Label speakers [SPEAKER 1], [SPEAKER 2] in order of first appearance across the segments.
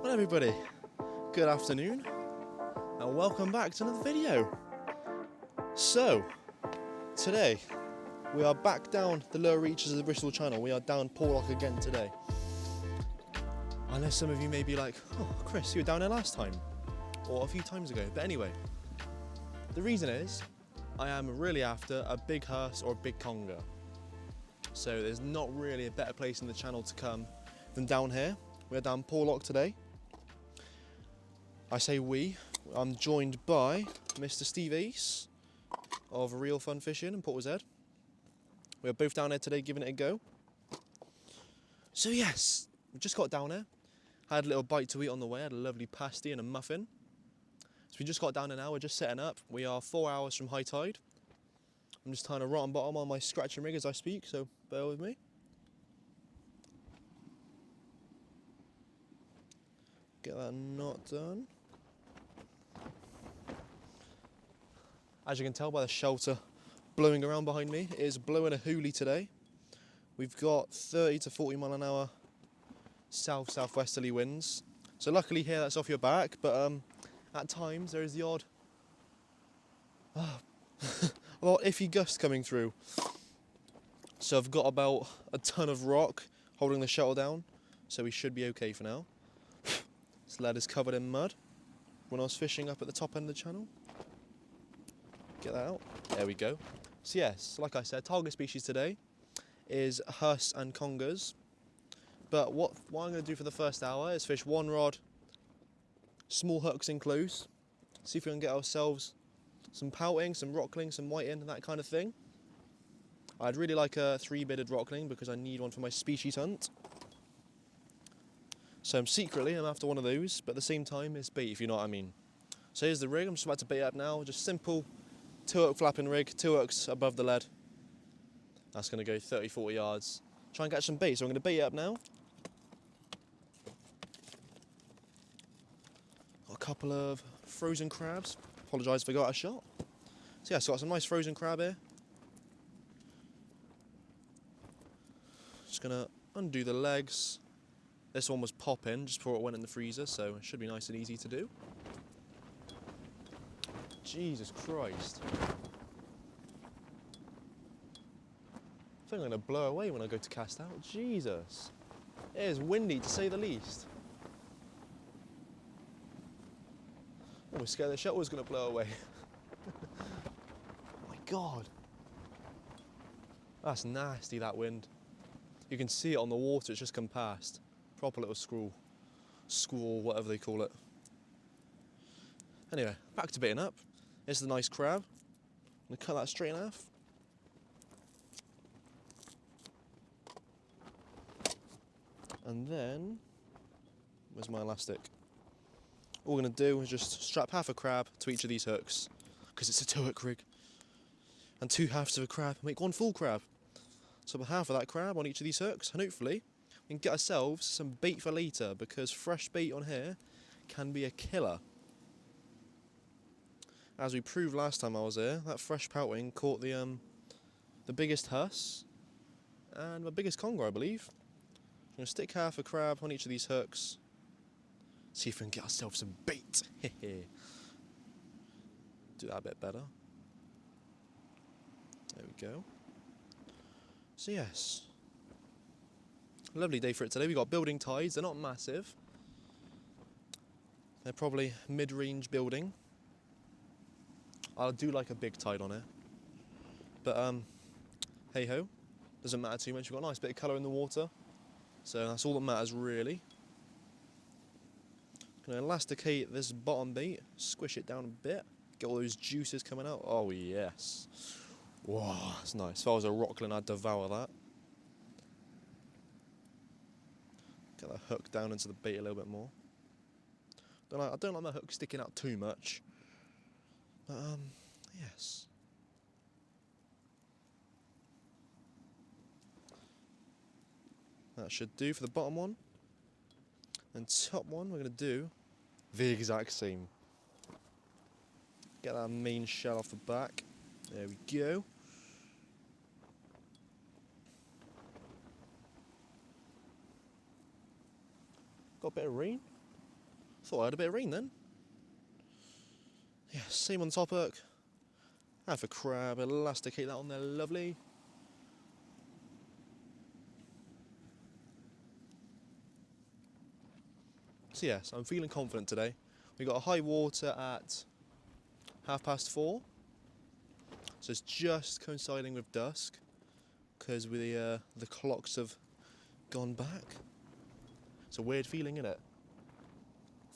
[SPEAKER 1] Well everybody, good afternoon and welcome back to another video. So, today we are back down the lower reaches of the Bristol Channel. We are down Porlock again today. I know some of you may be like, oh Chris, you were down there last time or a few times ago, but anyway, the reason is I am really after a big hearse or a big conger. So there's not really a better place in the channel to come than down here. We're down Porlock today. I say we, I'm joined by Mr. Steve Ace of Real Fun Fishing in Portishead. We're both down there today giving it a go. So yes, we just got down there, had a little bite to eat on the way, had a lovely pasty and a muffin. So we just got down there now, we're just setting up. We are 4 hours from high tide. I'm just tying a rotten bottom on my scratching rig as I speak, so bear with me. Get that knot done. As you can tell by the shelter blowing around behind me, it is blowing a hoolie today. We've got 30 to 40 mile an hour south-southwesterly winds. So luckily here that's off your back, but at times there is the odd iffy gust coming through. So I've got about a ton of rock holding the shuttle down, so we should be okay for now. This lead is covered in mud when I was fishing up at the top end of the channel. Get that out. There we go. So yes, like I said, target species today is hearse and congers. But what I'm going to do for the first hour is fish one rod, small hooks in close, see if we can get ourselves some pouting, some rockling, some whiting, and that kind of thing. I'd really like a 3-bidded rockling because I need one for my species hunt. So secretly I'm after one of those, but at the same time it's bait, if you know what I mean. So here's the rig, I'm just about to bait up now, just simple 2-hook flapping rig, 2 hooks above the lead. That's going to go 30-40 yards. Try and catch some bait, so I'm going to bait it up now. Got a couple of frozen crabs. Apologise if I got out a shot. So yeah, so got some nice frozen crab here. Just going to undo the legs. This one was popping just before it went in the freezer, so it should be nice and easy to do. Jesus Christ. I think I'm going to blow away when I go to cast out. Jesus. It is windy to say the least. I was scared the shuttle was going to blow away. Oh my God. That's nasty, that wind. You can see it on the water, it's just come past. Proper little squall, whatever they call it. Anyway, back to baiting up. This is a nice crab. I'm going to cut that straight in half. And then, where's my elastic? All we're going to do is just strap half a crab to each of these hooks, because it's a 2-hook rig. And 2 halves of a crab make 1 full crab. So put half of that crab on each of these hooks, and hopefully we can get ourselves some bait for later, because fresh bait on here can be a killer. As we proved last time I was here, that fresh pouting caught the biggest huss and my biggest conger, I believe. I'm going to stick half a crab on each of these hooks, see if we can get ourselves some bait. Do that a bit better. There we go. So yes, lovely day for it today. We've got building tides, they're not massive. They're probably mid-range building. I do like a big tide on it. But hey ho, doesn't matter too much. We've got a nice bit of colour in the water. So that's all that matters really. Going to elasticate this bottom bait, squish it down a bit, get all those juices coming out. Oh yes. Wow, that's nice. If I was a rockling, I'd devour that. Get that hook down into the bait a little bit more. I don't like my hook sticking out too much. But yes. That should do for the bottom one. And top one, we're going to do the exact same. Get that main shell off the back. There we go. Got a bit of rain. Thought I had a bit of rain then. Yeah, same on top hook. Have a crab, elasticate that on there, lovely. So yes, I'm feeling confident today. We got a high water at 4:30. So it's just coinciding with dusk because the clocks have gone back. It's a weird feeling, isn't it?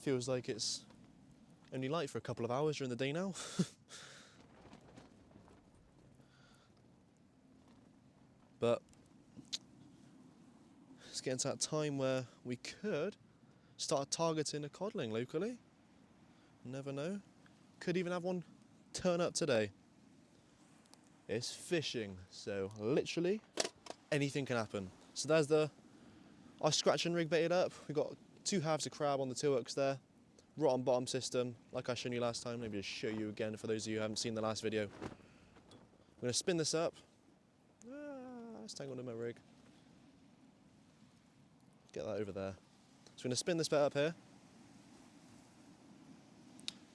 [SPEAKER 1] Feels like it's only light for a couple of hours during the day now. But it's getting to that time where we could start targeting a codling locally. Never know. Could even have one turn up today. It's fishing, so literally anything can happen. So there's our scratch and rig baited up. We've got 2 halves of crab on the 2 hooks there. Rod on bottom system, like I showed you last time. Maybe just show you again for those of you who haven't seen the last video. I'm going to spin this up. It's tangled in my rig. Get that over there. So I'm going to spin this bit up here.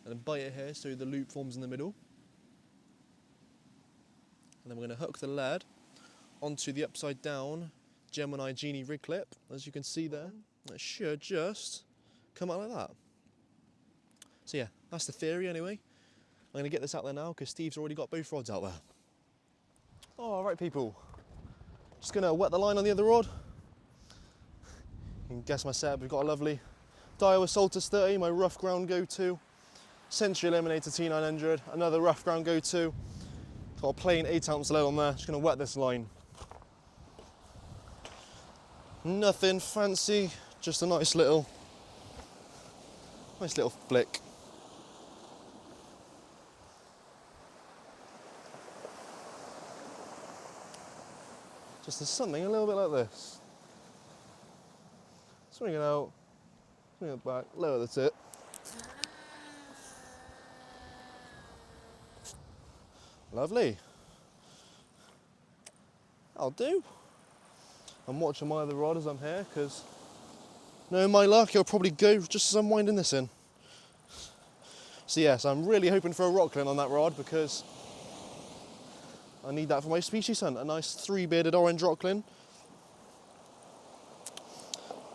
[SPEAKER 1] And then bite it here so the loop forms in the middle. And then we're going to hook the lead onto the upside down Gemini Genie rig clip. As you can see there, it should just come out like that. So yeah, that's the theory anyway. I'm going to get this out there now because Steve's already got both rods out there. All right, people. Just going to wet the line on the other rod. You can guess my setup. We've got a lovely Daiwa Saltus 30, my rough ground go-to. Century Eliminator T900, another rough ground go-to. Got a plain 8-ounce lead on there. Just going to wet this line. Nothing fancy, just a nice little flick. Just something a little bit like this. Swing it out, swing it back, lower the tip. Lovely. That'll do. I'm watching my other rod as I'm here because, knowing my luck, it'll probably go just as I'm winding this in. So yes, I'm really hoping for a rockling on that rod because I need that for my species hunt. A nice 3-bearded orange rockling.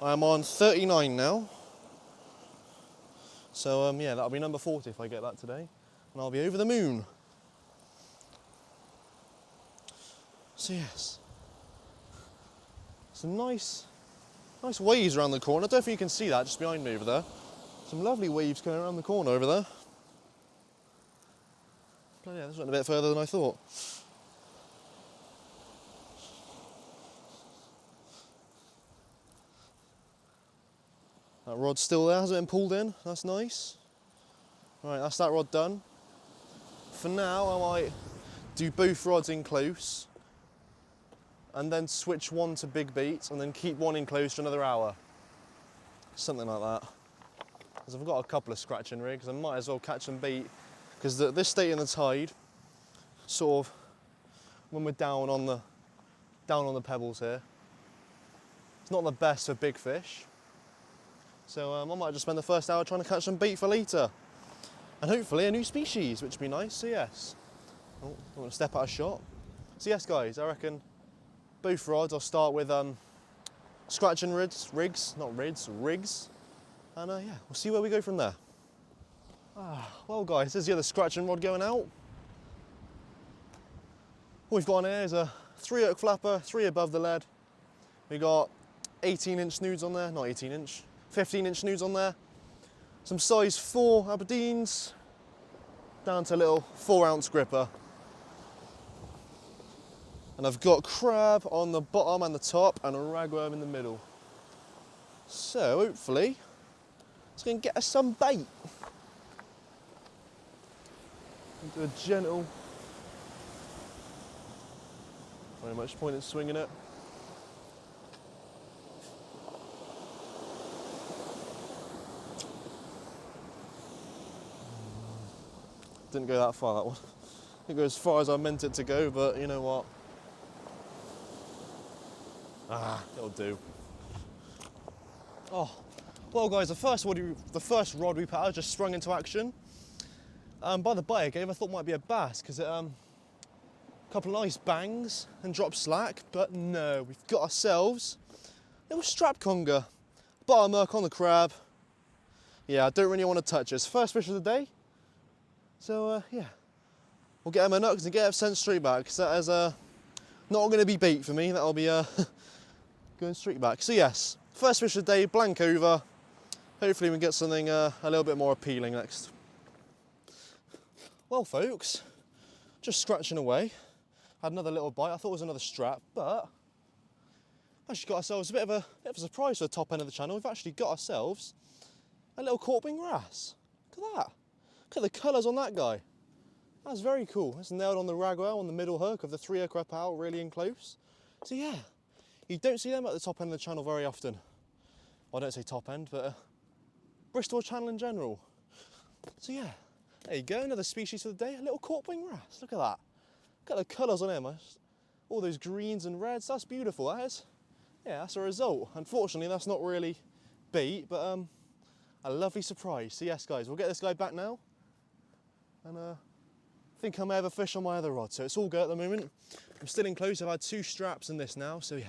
[SPEAKER 1] I'm on 39 now. So yeah, that'll be number 40 if I get that today. And I'll be over the moon. So yes. Some nice waves around the corner. I don't know if you can see that just behind me over there. Some lovely waves going around the corner over there. Bloody hell, this went a bit further than I thought. That rod's still there, hasn't been pulled in. That's nice. Right, that's that rod done. For now, I might do both rods in close and then switch one to big bait and then keep one in close for another hour. Something like that. Because I've got a couple of scratching rigs, I might as well catch some bait. Because this state in the tide, sort of, when we're down on the pebbles here, it's not the best for big fish. So I might just spend the first hour trying to catch some bait for later. And hopefully a new species, which would be nice, so yes. Oh, don't want to step out of shot. So yes guys, I reckon both rods, I'll start with scratching rigs. And yeah, we'll see where we go from there. Well guys, there's the other scratching rod going out. What we've got on here is a 3-hook flapper, 3 above the lead. We got 18-inch snoods on there, not 18-inch, 15-inch snoods on there. Some size 4 Aberdeens, down to a little 4-ounce gripper. And I've got crab on the bottom and the top and a ragworm in the middle. So hopefully it's going to get us some bait. Do a gentle, very much point at swinging it. Didn't go that far, that one. Didn't go as far as I meant it to go, but you know what? It'll do. Oh, Well guys, the first rod we put out just sprung into action. By the bite it gave, I thought it might be a bass because it a couple of nice bangs and dropped slack, but no, we've got ourselves a little strap conger. Buttermilk on the crab. Yeah, I don't really want to touch this. First fish of the day. So yeah, we'll get him a nuts and get him sent straight back, because that is not going to be bait for me. That'll be going straight back. So yes, first fish of the day, blank over. Hopefully we can get something a little bit more appealing next. Well folks, just scratching away. Had another little bite. I thought it was another strap, but actually got ourselves a bit of a surprise for the top end of the channel. We've actually got ourselves a little corping wrasse. Look at that. Look at the colours on that guy. That's very cool. It's nailed on the ragwell on the middle hook of the 3 hook up out, really in close. So yeah, you don't see them at the top end of the channel very often. Well, I don't say top end, but Bristol Channel in general. So yeah, there you go, another species of the day, a little corping wrasse. Look at that. Look at the colours on him. All those greens and reds, that's beautiful, that is. Yeah, that's a result. Unfortunately, that's not really bait, but a lovely surprise. So yes, guys, we'll get this guy back now. And I think I may have a fish on my other rod, so it's all good at the moment. I'm still in close. I've had 2 straps in this now, so yeah,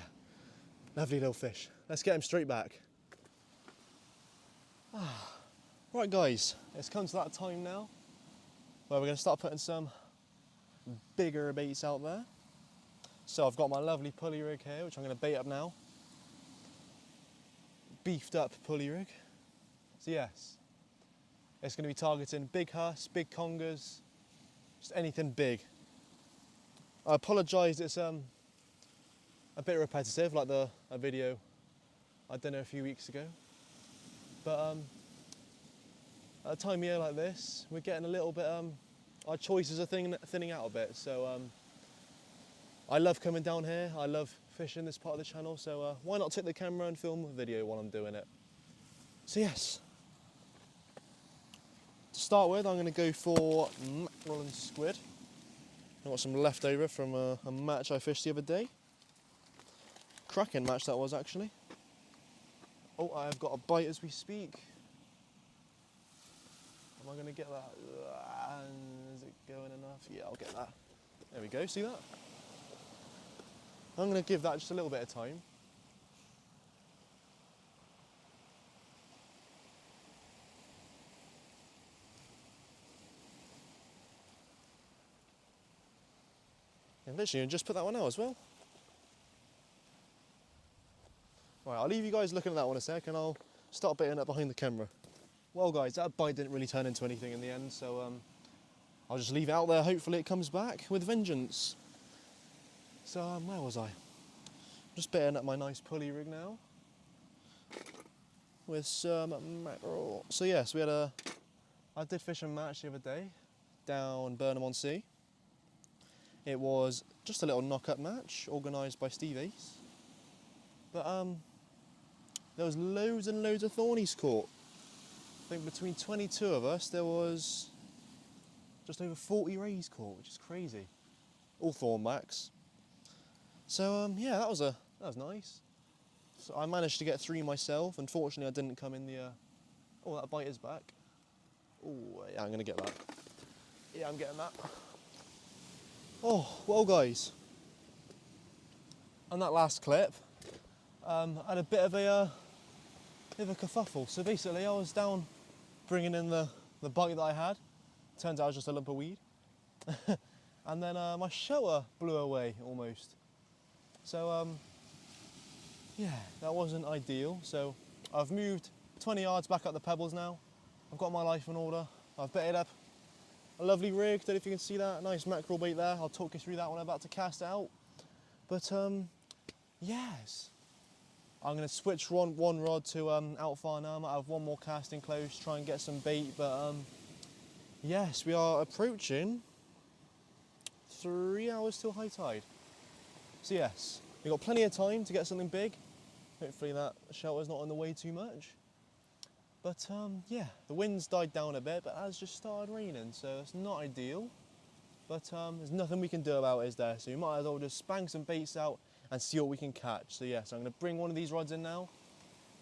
[SPEAKER 1] lovely little fish. Let's get him straight back. Right guys, it's come to that time now where we're going to start putting some bigger baits out there. So I've got my lovely pulley rig here, which I'm going to bait up now. Beefed up pulley rig. So yes, it's going to be targeting big huss, big congers, just anything big. I apologise, it's a bit repetitive, like a video I done a few weeks ago. But at a time of year like this, we're getting a little bit, our choices are thinning out a bit. So I love coming down here, I love fishing this part of the channel, so why not take the camera and film a video while I'm doing it? So yes, to start with, I'm going to go for mackerel and squid. I've got some leftover from a match I fished the other day. Cracking match that was, actually. Oh, I've got a bite as we speak. Am I going to get that? Is it going enough? Yeah, I'll get that. There we go, see that? I'm going to give that just a little bit of time. And literally, just put that one out as well. Right, I'll leave you guys looking at that one a sec and I'll start baiting up behind the camera. Well guys, that bite didn't really turn into anything in the end, so I'll just leave it out there. Hopefully it comes back with vengeance. So where was I? Just baiting up my nice pulley rig now with some mackerel. So yes, I did fish and match the other day down Burnham-on-Sea. It was just a little knock-up match organised by Steve Ace. But there was loads and loads of thornies caught. I think between 22 of us, there was just over 40 rays caught, which is crazy. All thornbacks. So yeah, that was nice. So I managed to get 3 myself. Unfortunately, I didn't come in the. Oh, that bite is back. Oh, yeah, I'm gonna get that. Yeah, I'm getting that. Oh, well, guys. On that last clip, I had a bit of a kerfuffle. So basically, I was down bringing in the bite that I had. Turns out it was just a lump of weed. And then my shelter blew away almost. So yeah, that wasn't ideal. So I've moved 20 yards back up the pebbles now. I've got my life in order. I've baited up a lovely rig. Don't know if you can see that. Nice mackerel bait there. I'll talk you through that when I'm about to cast it out. But yes, I'm going to switch one rod to out far now. I might have one more casting close, try and get some bait. But yes, we are approaching 3 hours till high tide. So yes, we've got plenty of time to get something big. Hopefully that shelter's not in the way too much. But yeah, the wind's died down a bit, but it has just started raining, so it's not ideal. But there's nothing we can do about it, is there? So we might as well just spang some baits out and see what we can catch. So yes, I'm going to bring one of these rods in now.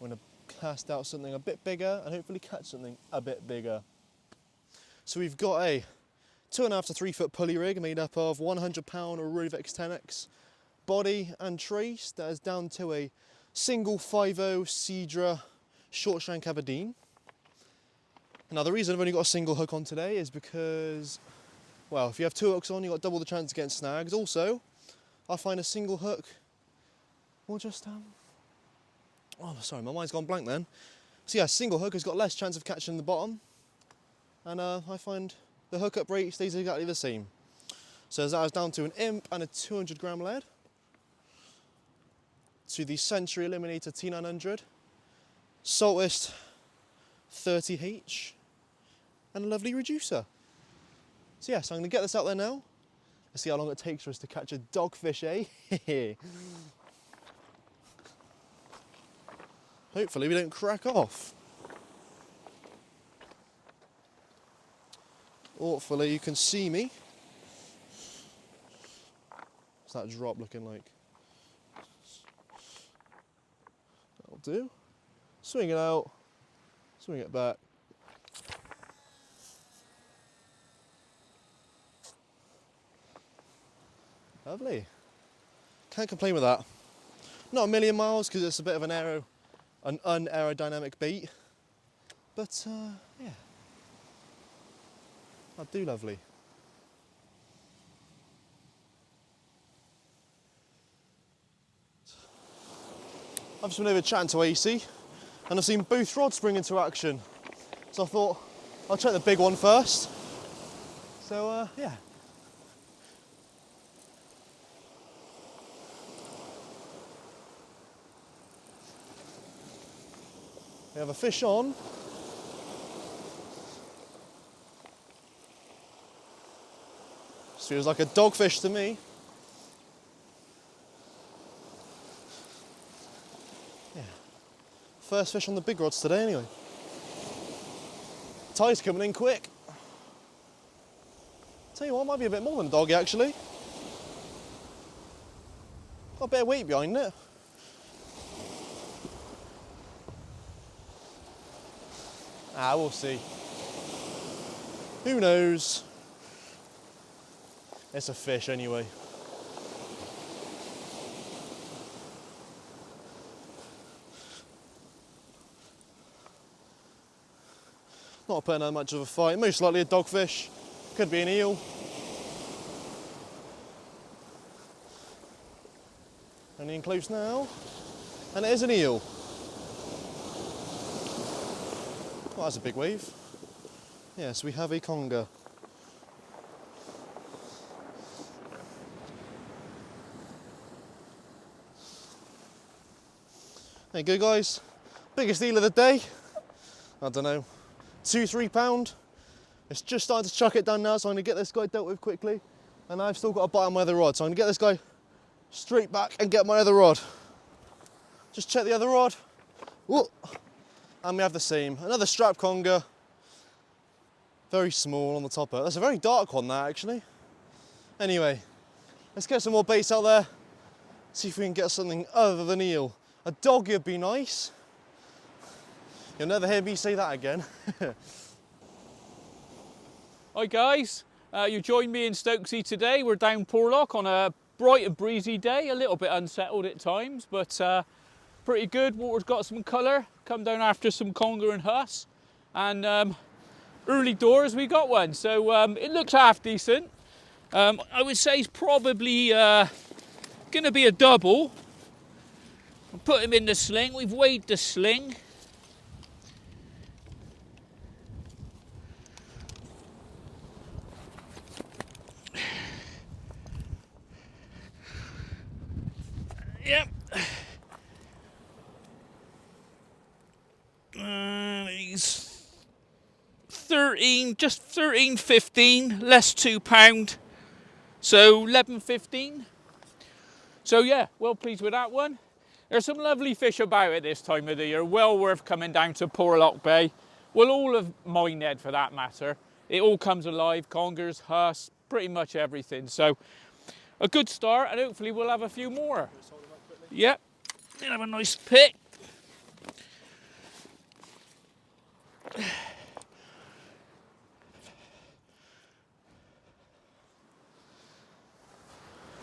[SPEAKER 1] I'm going to cast out something a bit bigger and hopefully catch something a bit bigger. So we've got a 2.5 to 3 foot pulley rig made up of 100-pound Rovex 10X body and trace that is down to a single 5.0 Cedra short shank Aberdeen. Now the reason I've only got a single hook on today is because, well, if you have 2 hooks on, you've got double the chance of getting snagged. Also, I find a single hook will just, oh sorry, my mind's gone blank then. So yeah, a single hook has got less chance of catching the bottom, and I find the hookup rate stays exactly the same. So that is down to an imp and a 200 gram lead, to the Century Eliminator T900, Saltist 30H, and a lovely reducer. So yeah, so I'm going to get this out there now. Let's see how long it takes for us to catch a dogfish, eh? Hopefully we don't crack off. Hopefully you can see me. What's that drop looking like? That'll do. Swing it out, swing it back. Lovely. Can't complain with that. Not a million miles because it's a bit of an unaerodynamic bait, but yeah, I do lovely. I've just been over chatting to AC and I've seen both rods spring into action, so I thought I'll check the big one first. So yeah. We have a fish on. This feels like a dogfish to me. Yeah. First fish on the big rods today anyway. Tide's coming in quick. Tell you what, it might be a bit more than a doggy actually. Got a bit of weight behind it. Ah, we'll see. Who knows? It's a fish anyway. Not putting out much of a fight. Most likely a dogfish. Could be an eel. Only in close now. And it is an eel. Oh, that's a big wave. Yes, we have a conger. There you go, guys. Biggest eel of the day. I don't know, 2-3 pound. It's just starting to chuck it down now, so I'm going to get this guy dealt with quickly. And I've still got a bite on my other rod, so I'm going to get this guy straight back and get my other rod. Just check the other rod. Whoa. And we have the same, another strap conger, very small on the top of it. That's a very dark one, that actually. Anyway, let's get some more baits out there, see if we can get something other than eel. A doggy would be nice. You'll never hear me say that again.
[SPEAKER 2] Hi guys, you joined me in Stokesy today. We're down Porlock on a bright and breezy day, a little bit unsettled at times, but pretty good. Water's got some colour. Come down after some conger and huss, and early doors we got one, so it looks half decent. I would say it's probably going to be a double. I'll put him in the sling. We've weighed the sling. Yep. He's 13, just 13.15, less £2, so 11.15. So yeah, well pleased with that one. There's some lovely fish about at this time of the year, well worth coming down to Porlock Bay. Well, all of Minehead for that matter. It all comes alive, congers, huss, pretty much everything. So a good start, and hopefully we'll have a few more. Yep, we'll have a nice pick.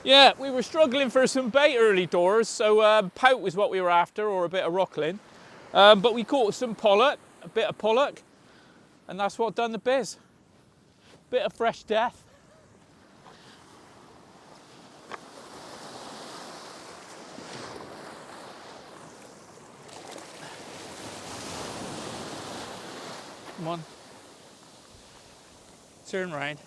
[SPEAKER 2] Yeah, we were struggling for some bait early doors, so pout was what we were after, or a bit of rockling. But we caught some pollock, a bit of pollock, and that's what done the biz. Bit of fresh death. Come on. Turn round.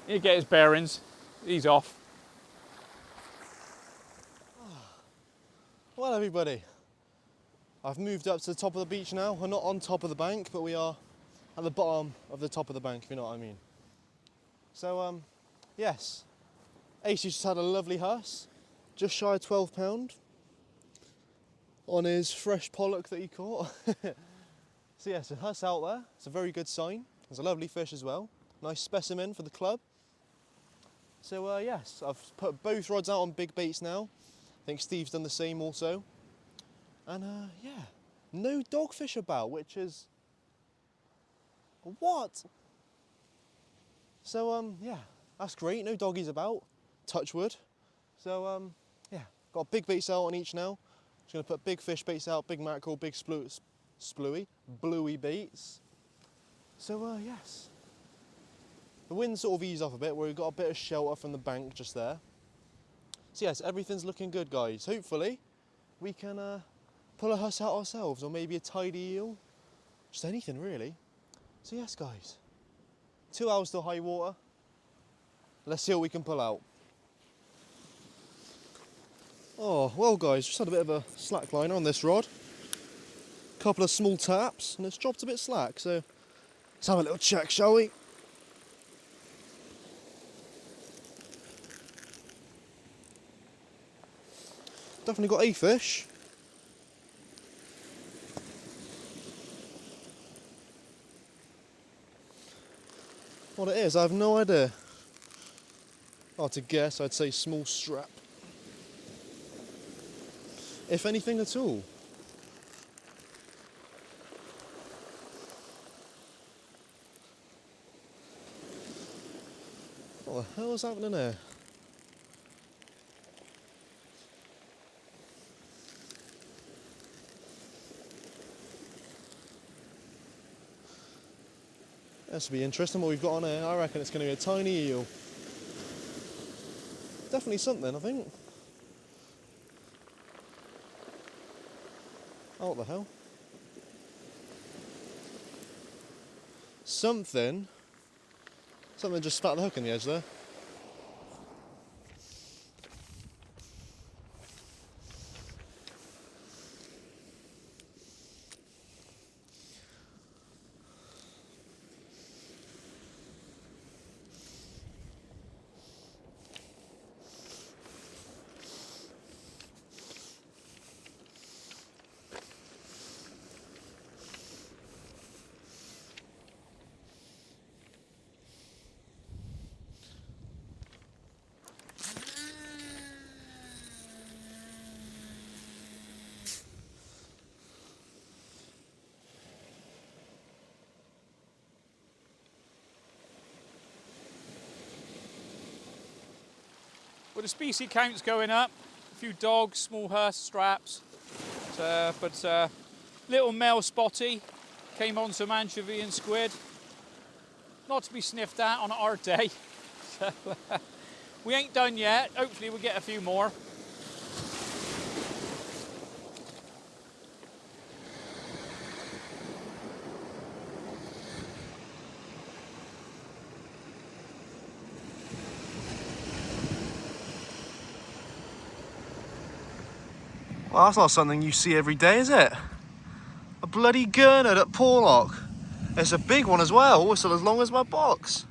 [SPEAKER 2] He'll get his bearings. He's off.
[SPEAKER 1] Well, everybody, I've moved up to the top of the beach now. We're not on top of the bank, but we are at the bottom of the top of the bank, if you know what I mean. So, yes, Ace just had a lovely huss, just shy of £12 on his fresh pollock that he caught. So yes, a huss out there. It's a very good sign. There's a lovely fish as well. Nice specimen for the club. So yes, I've put both rods out on big baits now. I think Steve's done the same also. And yeah, no dogfish about, which is what? So yeah, that's great. No doggies about. Touch wood. So yeah, got big baits out on each now. Just gonna put big fish baits out, big mackerel, big bluey baits. So yes, the wind sort of eased off a bit where we've got a bit of shelter from the bank just there. So yes, everything's looking good, guys. Hopefully we can pull a huss out ourselves, or maybe a tidy eel, just anything really. So yes, guys, 2 hours till high water. Let's see what we can pull out. Oh, well guys, just had a bit of a slack liner on this rod. Couple of small taps, and it's dropped a bit slack, so let's have a little check, shall we? Definitely got a fish. What it is, I have no idea. Hard to guess, I'd say small strap. If anything at all. What the hell is happening there? This will be interesting what we've got on here. I reckon it's going to be a tiny eel. Definitely something, I think. Oh, what the hell? Something just spat the hook in the edge there.
[SPEAKER 2] Well, the species count's going up. A few dogs, small huss, straps. But little male spotty came on some anchovy and squid. Not to be sniffed at on a hard day. So we ain't done yet. Hopefully we'll get a few more.
[SPEAKER 1] Well, that's not something you see every day, is it? A bloody gurnard at Porlock. It's a big one as well, whistle as long as my box.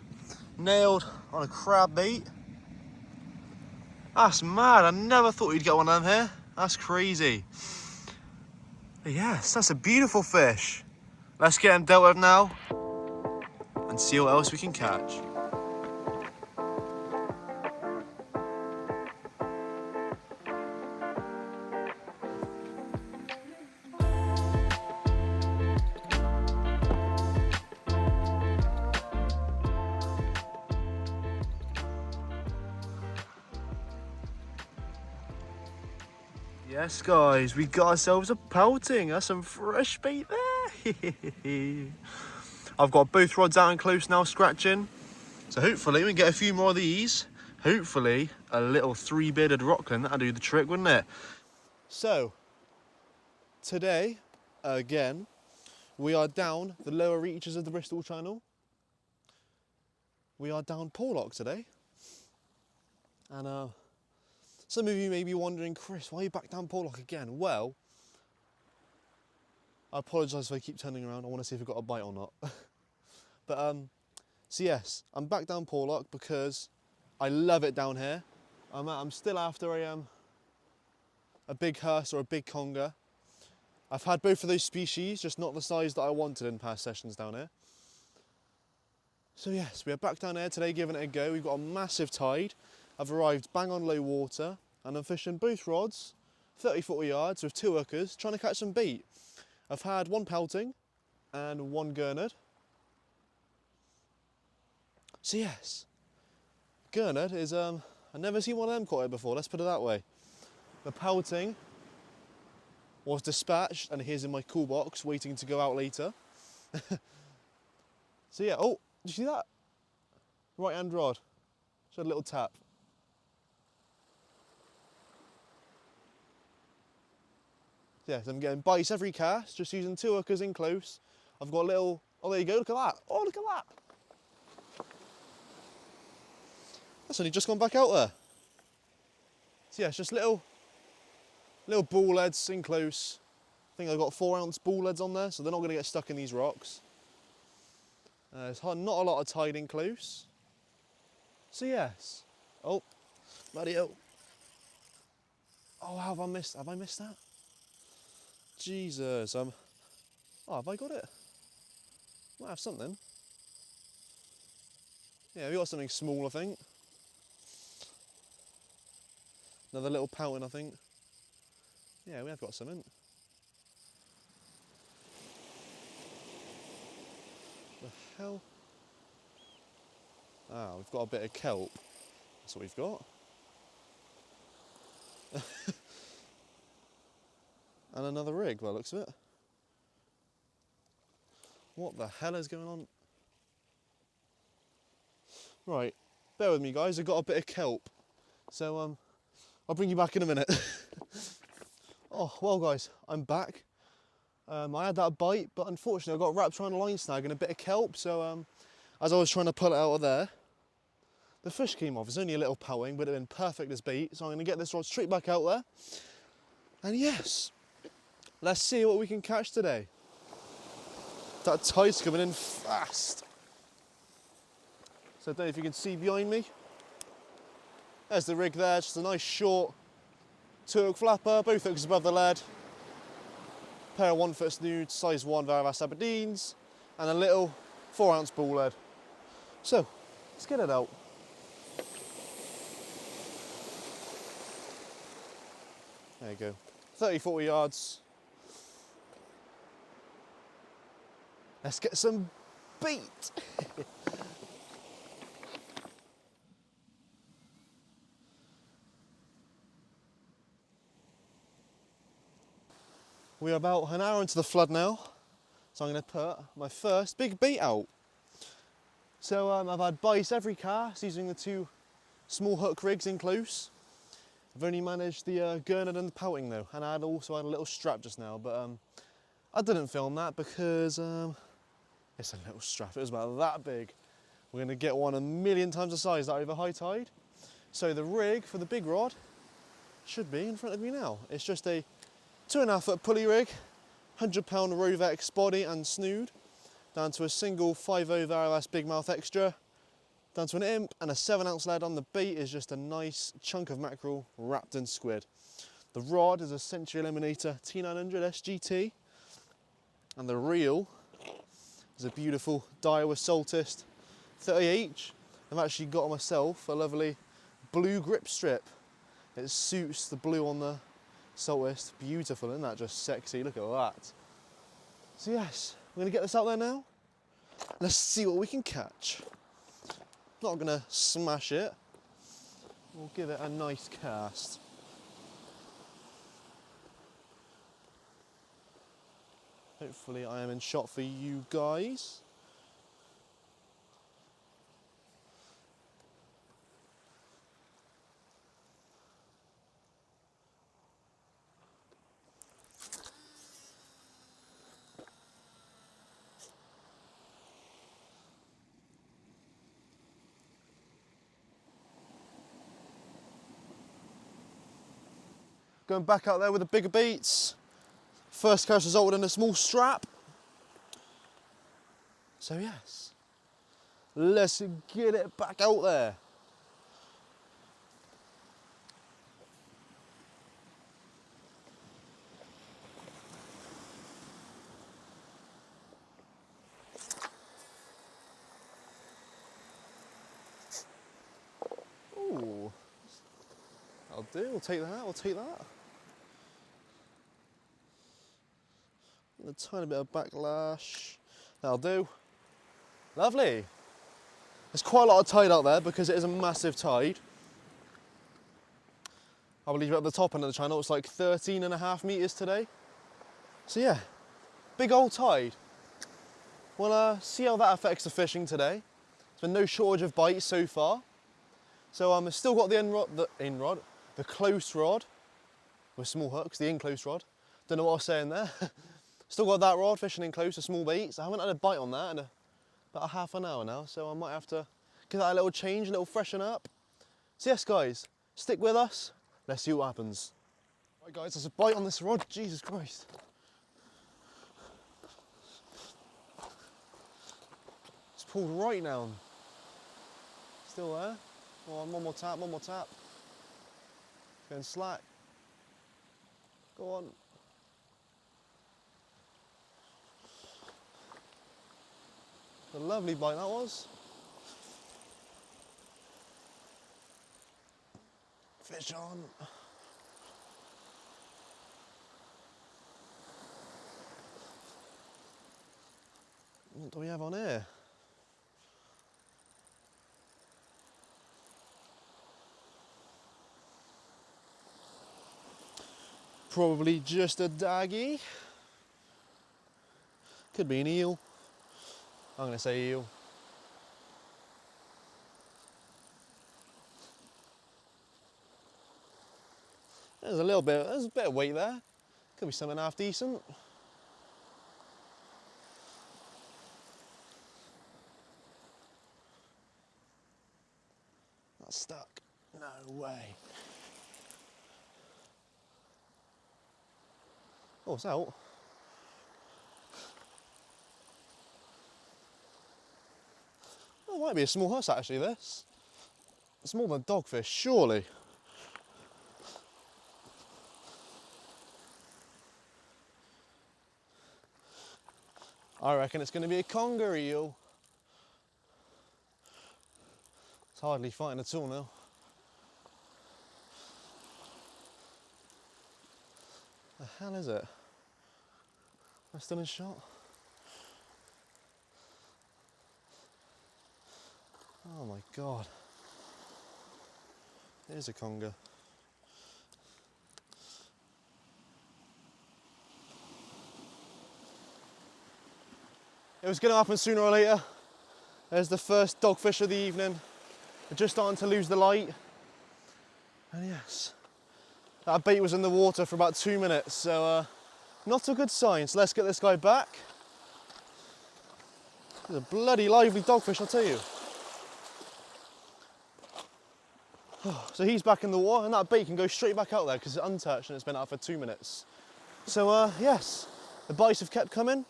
[SPEAKER 1] Nailed on a crab bait. That's mad, I never thought you'd get one of them here. That's crazy. But yes, that's a beautiful fish. Let's get him dealt with now and see what else we can catch. Yes, guys, we got ourselves a pouting. That's some fresh bait there. I've got both rods out and close now, scratching. So hopefully we can get a few more of these. Hopefully a little three-bearded rockland, that'll do the trick, wouldn't it? So, today, again, we are down the lower reaches of the Bristol Channel. We are down Porlock today. And some of you may be wondering, Chris, why are you back down Porlock again? Well, I apologise if I keep turning around. I want to see if we've got a bite or not. But so yes, I'm back down Porlock because I love it down here. I'm still after a big hearse or a big conger. I've had both of those species, just not the size that I wanted in past sessions down here. So yes, we are back down here today giving it a go. We've got a massive tide. I've arrived bang on low water and I'm fishing both rods, 30-40 yards with 2 hookers, trying to catch some bait. I've had 1 pelting and 1 gurnard. So yes, gurnard is, I've never seen one of them caught here before, let's put it that way. The pelting was dispatched and here's in my cool box waiting to go out later. So yeah, oh, did you see that? Right hand rod, just had a little tap. Yeah, so I'm getting bites every cast, just using 2 hookers in close. I've got a little, oh there you go, look at that. Oh, look at that. That's only just gone back out there. So yeah, it's just little ball heads in close. I think I've got 4-ounce ball heads on there, so they're not going to get stuck in these rocks. There's not a lot of tide in close. So yes. Oh, bloody hell. Oh, have I missed that? Jesus, oh, have I got it? Might have something. Yeah, we got something small, I think. Another little pouting, I think. Yeah, we have got something. The hell? Ah, we've got a bit of kelp. That's what we've got. And another rig, by the looks of it. What the hell is going on? Right, bear with me guys, I've got a bit of kelp. So I'll bring you back in a minute. Oh, well guys, I'm back. I had that bite, but unfortunately I got wrapped around a line snag and a bit of kelp, so as I was trying to pull it out of there, the fish came off. It's only a little pouting, but it would have been perfect as bait, so I'm going to get this rod straight back out there. And yes, let's see what we can catch today. That tide's coming in fast. So I don't know if you can see behind me. There's the rig there, just a nice short 2-hook flapper, both hooks above the lead. Pair of 1-foot snood, size 1 Varivas Aberdeens, and a little 4-ounce ball head. So, let's get it out. There you go, 30-40 yards. Let's get some bait. We're about an hour into the flood now, so I'm going to put my first big bait out. So I've had bites every cast using the 2 small hook rigs in close. I've only managed the gurnard and the pouting though, and I also had a little strap just now, but I didn't film that because it's a little strap, it was about that big. We're going to get one 1,000,000 times the size that over high tide. So the rig for the big rod should be in front of me now. It's just a 2.5-foot pulley rig, 100-pound Rovex body and snood, down to a single 5.0 Varivas big mouth extra, down to an imp, and a 7-ounce lead on the bait is just a nice chunk of mackerel wrapped in squid. The rod is a Century Eliminator T900 SGT, and the reel is a beautiful Daiwa Saltist 30H. I've actually got myself a lovely blue grip strip. It suits the blue on the Saltist. Beautiful, isn't that just sexy? Look at that. So yes, we're going to get this out there now. Let's see what we can catch. Not going to smash it. We'll give it a nice cast. Hopefully I am in shot for you guys. Going back out there with the bigger baits. First catch resulted in a small strap. So yes, let's get it back out there. Ooh, I'll do, I'll take that, I'll take that. A tiny bit of backlash, that'll do. Lovely. There's quite a lot of tide out there because it is a massive tide. I believe at the top end of the channel it's like 13.5 metres today. So yeah, big old tide. We'll see how that affects the fishing today. There's been no shortage of bites so far. So I've still got the close rod with small hooks, the in-close rod. Don't know what I was saying there. Still got that rod, fishing in close with small baits. I haven't had a bite on that in about a half an hour now, so I might have to give that a little change, a little freshen up. So yes guys, stick with us. Let's see what happens. Right guys, there's a bite on this rod, Jesus Christ. It's pulled right now. Still there. Oh, one more tap, one more tap. Going slack. Go on. A lovely bite that was. Fish on. What do we have on here? Probably just a daggy. Could be an eel. I'm going to say eel. There's a bit of weight there. Could be something half decent. That's stuck. No way. Oh, it's out. Oh, it might be a small huss actually, this. It's more than a dogfish, surely. I reckon it's going to be a conger eel. It's hardly fighting at all now. The hell is it? Am I still in shot? Oh my god. There's a conger. It was going to happen sooner or later. There's the first dogfish of the evening. We're just starting to lose the light. And yes, that bait was in the water for about 2 minutes, so not a good sign. So let's get this guy back. He's a bloody lively dogfish, I'll tell you. So he's back in the water, and that bait can go straight back out there because it's untouched and it's been out for 2 minutes. So yes, the bites have kept coming.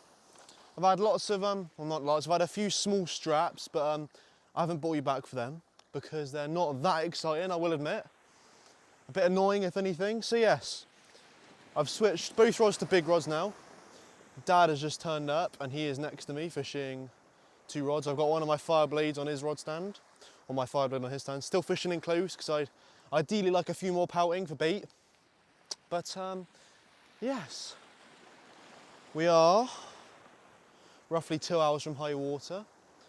[SPEAKER 1] I've had lots of, well not lots, I've had a few small straps, but I haven't brought you back for them because they're not that exciting, I will admit. A bit annoying if anything, so yes. I've switched both rods to big rods now. Dad has just turned up and he is next to me fishing 2 rods. I've got one of my fire blades on his rod stand, or my fire blade on his stand. Still fishing in close because I'd ideally like a few more pouting for bait. But yes, we are roughly 2 hours from high water.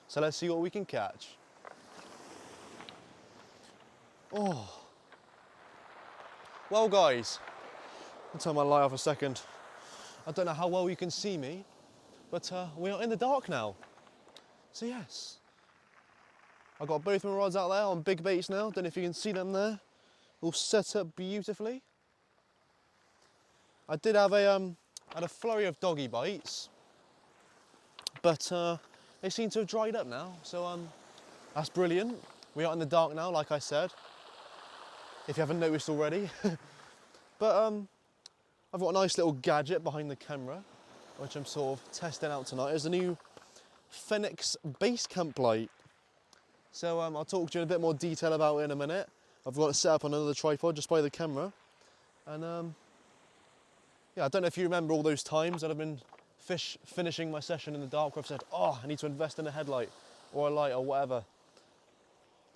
[SPEAKER 1] So let's see what we can catch. Oh. Well guys, I'll turn my light off a second. I don't know how well you can see me, But we are in the dark now. So yes, I've got both my rods out there on big baits now. Don't know if you can see them there, all set up beautifully. I did have had a flurry of doggy bites, but they seem to have dried up now. So that's brilliant. We are in the dark now, like I said, if you haven't noticed already. But I've got a nice little gadget behind the camera, which I'm sort of testing out tonight. It's a new Phoenix base camp light. So I'll talk to you in a bit more detail about it in a minute. I've got it set up on another tripod just by the camera. And yeah, I don't know if you remember all those times that I've been finishing my session in the dark where I've said, oh, I need to invest in a headlight or a light or whatever.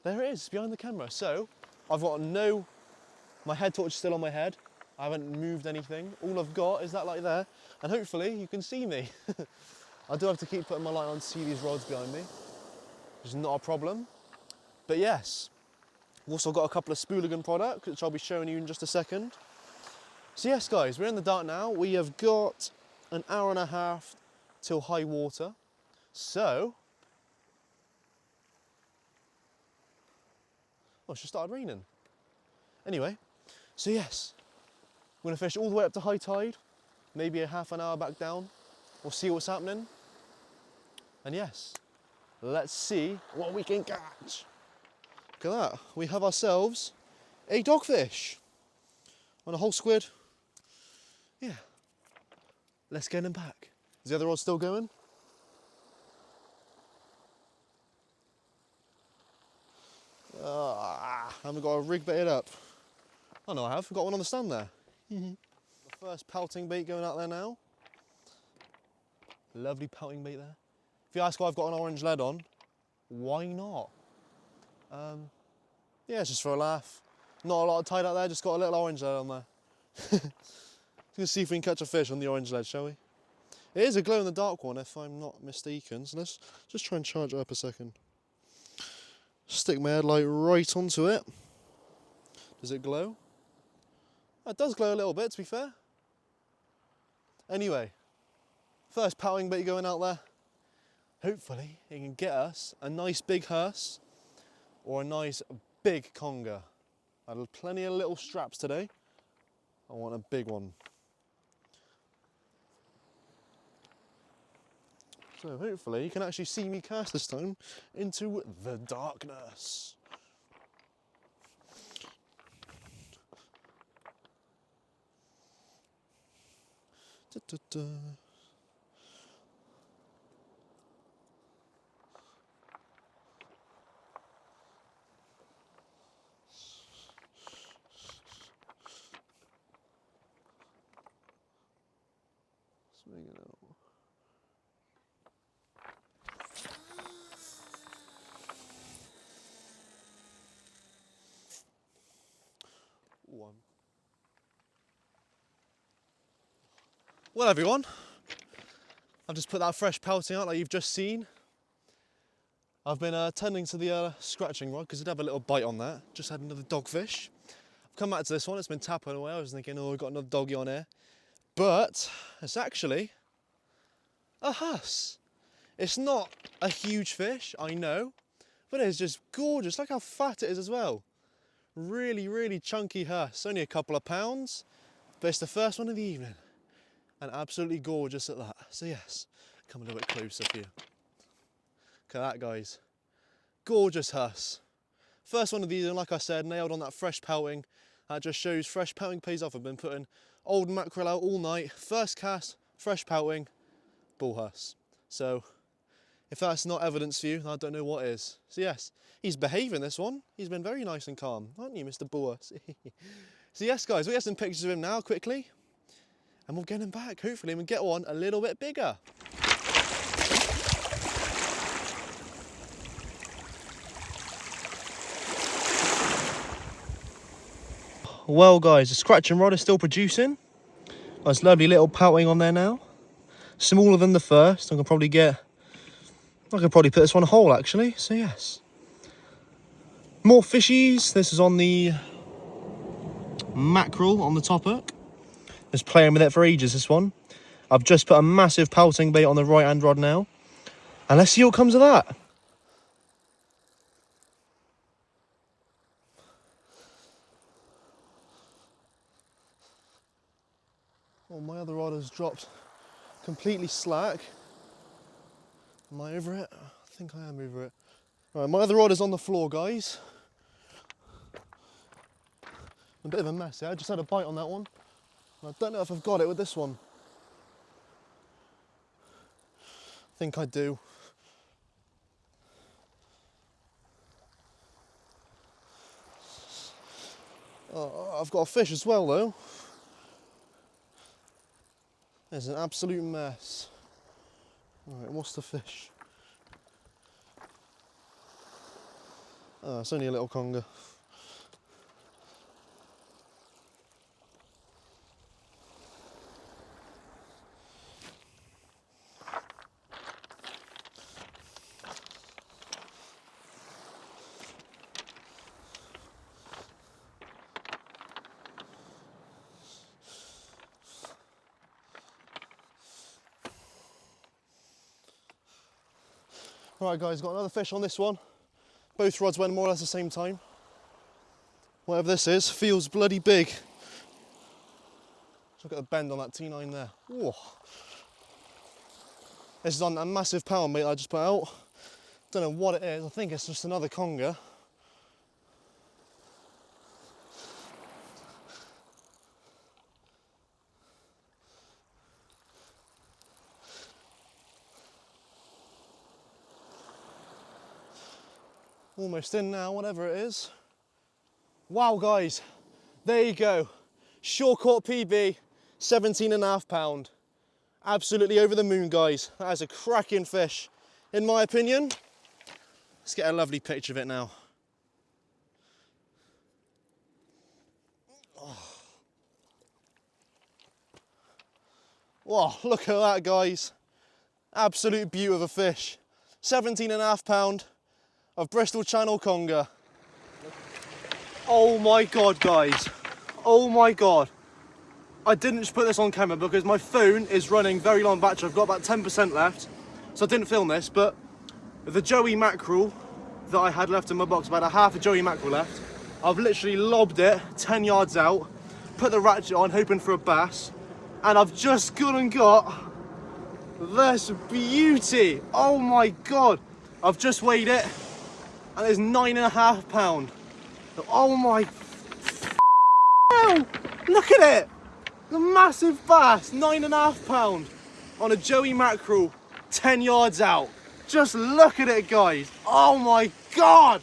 [SPEAKER 1] There it is, behind the camera. So I've got my head torch is still on my head. I haven't moved anything. All I've got is that light there, and hopefully you can see me. I do have to keep putting my light on to see these rods behind me, which is not a problem. But yes, I've also got a couple of Spooligan products, which I'll be showing you in just a second. So yes, guys, we're in the dark now. We have got an hour and a half till high water. So, oh, it's just started raining. Anyway, so yes, we're gonna fish all the way up to high tide, maybe a half an hour back down. We'll see what's happening. And yes, let's see what we can catch. Look at that, we have ourselves a dogfish on a whole squid. Yeah, let's get him back. Is the other rod still going? Haven't got a rig baited up. Oh no, I have. Got one on the stand there. The first pouting bait going out there now. Lovely pouting bait there. If you ask why I've got an orange lead on, why not? Yeah, it's just for a laugh. Not a lot of tide out there, just got a little orange lead on there. Let's see if we can catch a fish on the orange lead, shall we? It is a glow in the dark one, if I'm not mistaken. So let's just try and charge it up a second. Stick my headlight right onto it. Does it glow? It does glow a little bit, to be fair. Anyway, first pouting bait going out there. Hopefully it can get us a nice big hearse or a nice big conger. I had plenty of little straps today. I want a big one. So hopefully you can actually see me cast this time into the darkness. Da, da, da. Swing it out. One. Well, everyone, I've just put that fresh pouting out like you've just seen. I've been tending to the scratching rod because it had a little bite on that. Just had another dogfish. I've come back to this one, it's been tapping away. I was thinking, oh, we've got another doggy on here. But it's actually a huss. It's not a huge fish, I know, but it's just gorgeous. Look how fat it is as well. Really, really chunky huss. Only a couple of pounds, but it's the first one of the evening. And absolutely gorgeous at that. So yes, come a little bit closer for you. Look at that, guys. Gorgeous huss. First one of these, and like I said, nailed on that fresh pouting. That just shows fresh pouting pays off. I've been putting old mackerel out all night. First cast, fresh pouting, bull huss. So if that's not evidence for you, I don't know what is. So yes, he's behaving this one. He's been very nice and calm, aren't you, Mr. Bull Huss? So yes, guys, we'll get some pictures of him now quickly. And we'll get him back, hopefully, and we'll get one a little bit bigger. Well, guys, the scratching rod is still producing. Nice lovely little pouting on there now. Smaller than the first. I could probably put this one whole, actually. So yes. More fishies. This is on the mackerel on the top hook. Just playing with it for ages, this one. I've just put a massive pouting bait on the right hand rod now. And let's see what comes of that. Oh, my other rod has dropped completely slack. Am I over it? I think I am over it. Right, my other rod is on the floor, guys. A bit of a mess here. I just had a bite on that one. I don't know if I've got it with this one. I think I do. Oh, I've got a fish as well, though. It's an absolute mess. Alright, what's the fish? Oh, it's only a little conger. Right guys, got another fish on this one. Both rods went more or less the same time. Whatever this is, feels bloody big. Look at the bend on that T9 there. Whoa. This is on a massive pound bait I just put out. Don't know what it is, I think it's just another conger. Almost in now, whatever it is. Wow guys, there you go. Shore caught PB, 17.5 pound. Absolutely over the moon, guys. That is a cracking fish, in my opinion. Let's get a lovely picture of it now. Oh. Wow, look at that, guys. Absolute beauty of a fish. 17.5 pound. Of Bristol Channel conger. Oh my god, guys. Oh my god. I didn't just put this on camera because my phone is running very long battery. I've got about 10% left, so I didn't film this, but the Joey mackerel that I had left in my box, about a half a Joey mackerel left, I've literally lobbed it 10 yards out, put the ratchet on, hoping for a bass, and I've just gone and got this beauty. Oh my god. I've just weighed it, and it's 9.5 pound. Oh my, look at it! The massive bass, 9.5 pound on a Joey mackerel, 10 yards out. Just look at it, guys. Oh my god!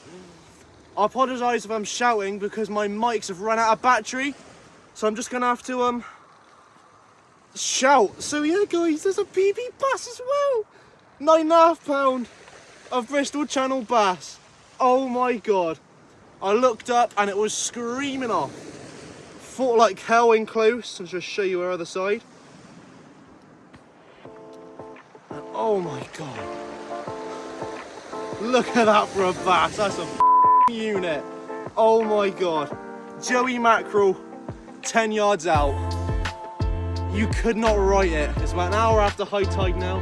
[SPEAKER 1] I apologise if I'm shouting because my mics have run out of battery, so I'm just gonna have to shout. So yeah, guys, there's a PB bass as well. 9.5 pound of Bristol Channel bass. Oh my god. I looked up and it was screaming off. Fought like hell in close. I'll just show you our other side. And oh my god. Look at that for a bass. That's a unit. Oh my god. Joey mackerel, 10 yards out. You could not write it. It's about an hour after high tide now.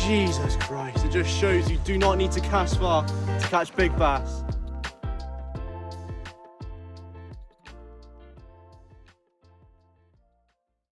[SPEAKER 1] Jesus Christ. It just shows you do not need to cast far to catch big bass.